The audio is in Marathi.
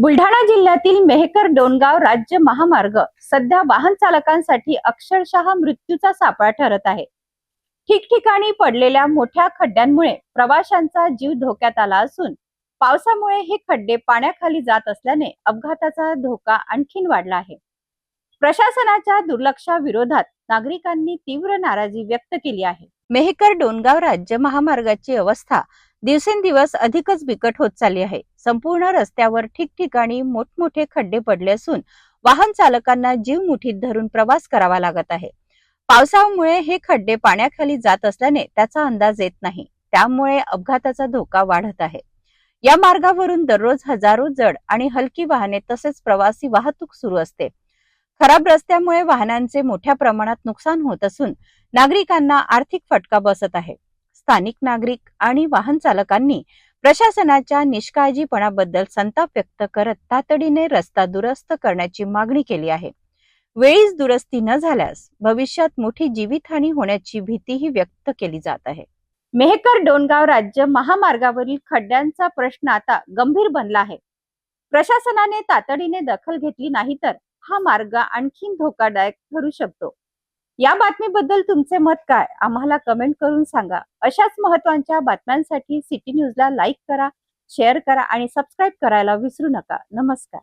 बुलढाणा जिल्ह्यातील मेहकर डोणगाव राज्य महामार्ग सध्या वाहन चालकांसाठी अक्षरशः मृत्यूचा सापळा ठरत आहे। ठिकठिकाणी पडलेल्या मोठ्या खड्ड्यांमुळे प्रवाशांचा जीव धोक्यात आला असून पावसामुळे हे खड्डे पाण्याखाली जात असल्याने अपघाताचा धोका आणखीन वाढला आहे। प्रशासनाच्या दुर्लक्षाविरोधात नागरिकांनी तीव्र नाराजी व्यक्त केली आहे। मेहकर डोणगाव राज्य महामार्गाची अवस्था दिवसेंदिवस अधिकच बिकट होत चालली आहे। संपूर्ण रस्त्यावर ठिकठिकाणी मोठमोठे खड्डे पडले असून वाहन चालकांना जीव मुठीत धरून प्रवास करावा लागत आहे। पावसामुळे हे खड्डे पाण्याखाली जात असल्याने त्याचा अंदाज येत नाही, त्यामुळे अपघाताचा धोका वाढत आहे। या मार्गावरून दररोज हजारो जड आणि हलकी वाहने तसेच प्रवासी वाहतूक सुरू असते। खराब रस्त्यामुळे वाहनांचे मोठ्या प्रमाणात नुकसान होत असून नागरिकांना आर्थिक फटका बसत आहे। स्थानिक नागरिक आणि वाहन चालकांनी प्रशासनाच्या निष्काळजीपणाबद्दल संताप व्यक्त करत तातडीने रस्ता दुरुस्त करण्याची मागणी केली आहे। वेळीच दुरुस्ती न झाल्यास भविष्यात मोठी जीवितहानी होण्याची भीतीही व्यक्त केली जात आहे। मेहकर डोणगाव राज्य महामार्गावरील खड्ड्यांचा प्रश्न आता गंभीर बनला आहे। प्रशासनाने तातडीने दखल घेतली नाही तर हा मार्ग आणखीन धोकादायक ठरू शकतो। या बातमीबद्दल तुमचे मत काय, आम्हाला कमेंट करून सांगा। अशाच महत्त्वाच्या बातम्यांसाठी सिटी न्यूजला लाईक करा, शेअर करा आणि सबस्क्राईब करायला विसरू नका। नमस्कार।